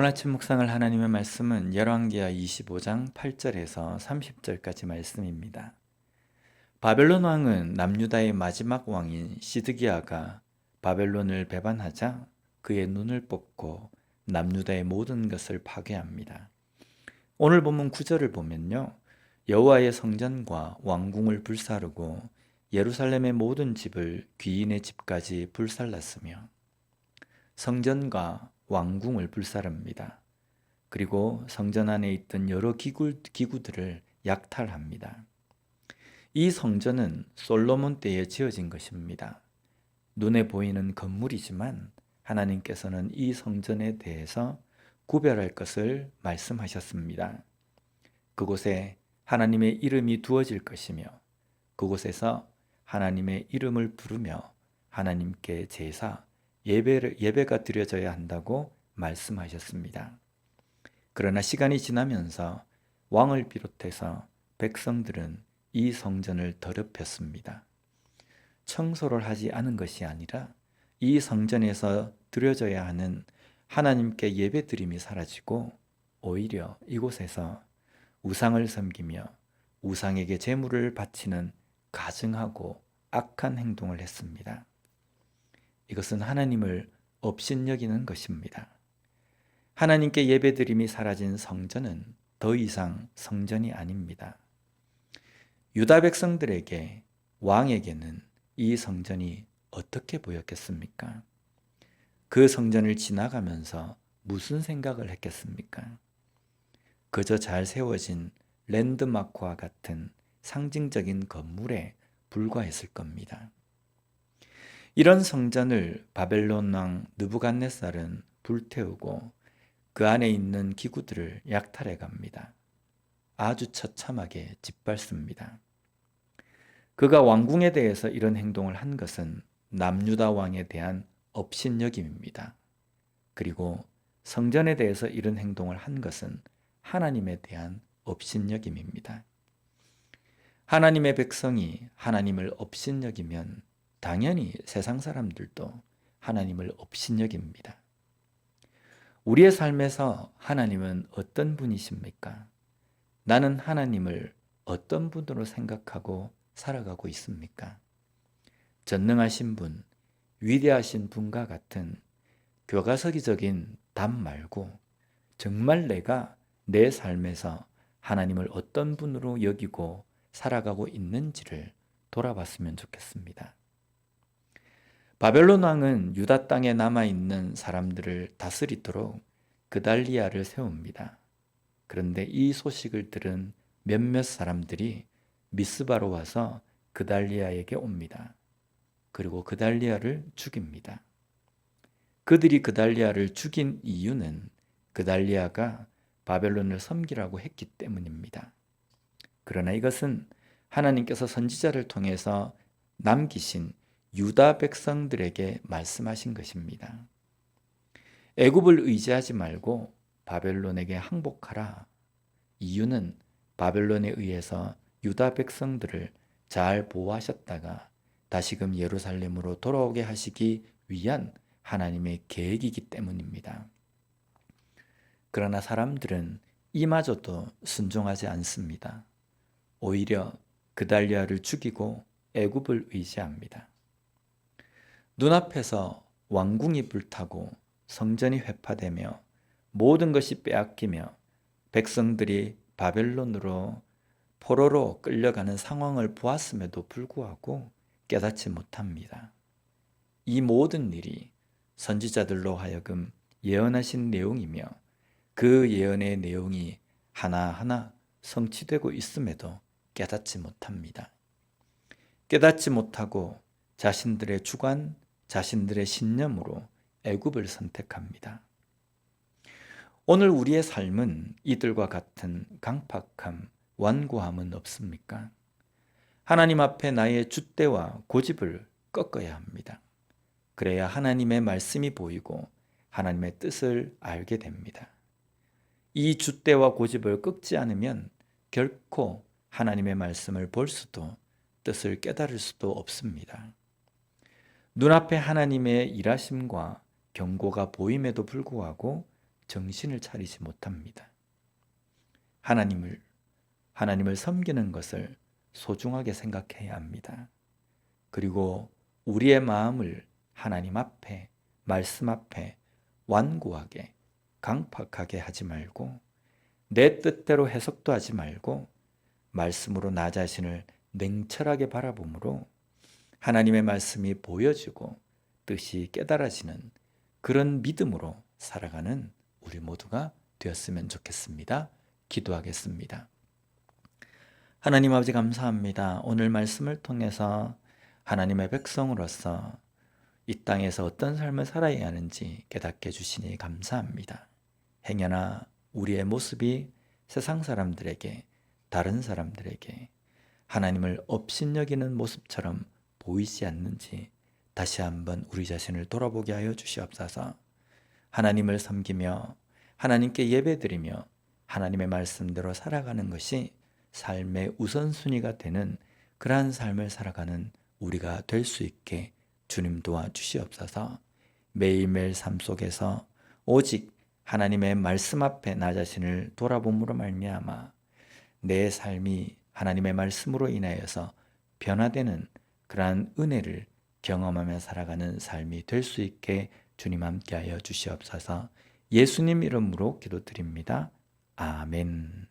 오늘 아침 묵상할 하나님의 말씀은 열왕기하 25장 8절에서 30절까지 말씀입니다. 바벨론 왕은 남유다의 마지막 왕인 시드기야가 바벨론을 배반하자 그의 눈을 뽑고 남유다의 모든 것을 파괴합니다. 오늘 본문 9절을 보면요, 여호와의 성전과 왕궁을 불사르고 예루살렘의 모든 집을 귀인의 집까지 불살랐으며 성전과 왕궁을 불사릅니다. 그리고 성전 안에 있던 여러 기구들을 약탈합니다. 이 성전은 솔로몬 때에 지어진 것입니다. 눈에 보이는 건물이지만 하나님께서는 이 성전에 대해서 구별할 것을 말씀하셨습니다. 그곳에 하나님의 이름이 두어질 것이며 그곳에서 하나님의 이름을 부르며 하나님께 제사, 예배가 드려져야 한다고 말씀하셨습니다. 그러나 시간이 지나면서 왕을 비롯해서 백성들은 이 성전을 더럽혔습니다. 청소를 하지 않은 것이 아니라 이 성전에서 드려져야 하는 하나님께 예배드림이 사라지고 오히려 이곳에서 우상을 섬기며 우상에게 제물을 바치는 가증하고 악한 행동을 했습니다. 이것은 하나님을 업신여기는 것입니다. 하나님께 예배드림이 사라진 성전은 더 이상 성전이 아닙니다. 유다 백성들에게, 왕에게는 이 성전이 어떻게 보였겠습니까? 그 성전을 지나가면서 무슨 생각을 했겠습니까? 그저 잘 세워진 랜드마크와 같은 상징적인 건물에 불과했을 겁니다. 이런 성전을 바벨론 왕 느부갓네살은 불태우고 그 안에 있는 기구들을 약탈해 갑니다. 아주 처참하게 짓밟습니다. 그가 왕궁에 대해서 이런 행동을 한 것은 남유다 왕에 대한 업신여김입니다. 그리고 성전에 대해서 이런 행동을 한 것은 하나님에 대한 업신여김입니다. 하나님의 백성이 하나님을 업신여기면 당연히 세상 사람들도 하나님을 업신여깁니다. 우리의 삶에서 하나님은 어떤 분이십니까? 나는 하나님을 어떤 분으로 생각하고 살아가고 있습니까? 전능하신 분, 위대하신 분과 같은 교과서기적인 답 말고 정말 내가 내 삶에서 하나님을 어떤 분으로 여기고 살아가고 있는지를 돌아봤으면 좋겠습니다. 바벨론 왕은 유다 땅에 남아있는 사람들을 다스리도록 그달리아를 세웁니다. 그런데 이 소식을 들은 몇몇 사람들이 미스바로 와서 그달리아에게 옵니다. 그리고 그달리아를 죽입니다. 그들이 그달리아를 죽인 이유는 그달리아가 바벨론을 섬기라고 했기 때문입니다. 그러나 이것은 하나님께서 선지자를 통해서 남기신 유다 백성들에게 말씀하신 것입니다. 애굽을 의지하지 말고 바벨론에게 항복하라. 이유는 바벨론에 의해서 유다 백성들을 잘 보호하셨다가 다시금 예루살렘으로 돌아오게 하시기 위한 하나님의 계획이기 때문입니다. 그러나 사람들은 이마저도 순종하지 않습니다. 오히려 그달리아를 죽이고 애굽을 의지합니다. 눈앞에서 왕궁이 불타고 성전이 회파되며 모든 것이 빼앗기며 백성들이 바벨론으로 포로로 끌려가는 상황을 보았음에도 불구하고 깨닫지 못합니다. 이 모든 일이 선지자들로 하여금 예언하신 내용이며 그 예언의 내용이 하나하나 성취되고 있음에도 깨닫지 못합니다. 깨닫지 못하고 자신들의 주관, 자신들의 신념으로 애굽을 선택합니다. 오늘 우리의 삶은 이들과 같은 강팍함, 완고함은 없습니까? 하나님 앞에 나의 줏대와 고집을 꺾어야 합니다. 그래야 하나님의 말씀이 보이고 하나님의 뜻을 알게 됩니다. 이 줏대와 고집을 꺾지 않으면 결코 하나님의 말씀을 볼 수도 뜻을 깨달을 수도 없습니다. 눈앞에 하나님의 일하심과 경고가 보임에도 불구하고 정신을 차리지 못합니다. 하나님을 섬기는 것을 소중하게 생각해야 합니다. 그리고 우리의 마음을 하나님 앞에, 말씀 앞에 완고하게, 강팍하게 하지 말고 내 뜻대로 해석도 하지 말고 말씀으로 나 자신을 냉철하게 바라봄으로 하나님의 말씀이 보여지고 뜻이 깨달아지는 그런 믿음으로 살아가는 우리 모두가 되었으면 좋겠습니다. 기도하겠습니다. 하나님 아버지 감사합니다. 오늘 말씀을 통해서 하나님의 백성으로서 이 땅에서 어떤 삶을 살아야 하는지 깨닫게 해주시니 감사합니다. 행여나 우리의 모습이 세상 사람들에게, 다른 사람들에게 하나님을 업신여기는 모습처럼 보이지 않는지 다시 한번 우리 자신을 돌아보게 하여 주시옵소서. 하나님을 섬기며 하나님께 예배드리며 하나님의 말씀대로 살아가는 것이 삶의 우선순위가 되는 그러한 삶을 살아가는 우리가 될 수 있게 주님 도와주시옵소서. 매일매일 삶 속에서 오직 하나님의 말씀 앞에 나 자신을 돌아봄으로 말미암아 내 삶이 하나님의 말씀으로 인하여서 변화되는 그러한 은혜를 경험하며 살아가는 삶이 될 수 있게 주님 함께하여 주시옵소서. 예수님 이름으로 기도드립니다. 아멘.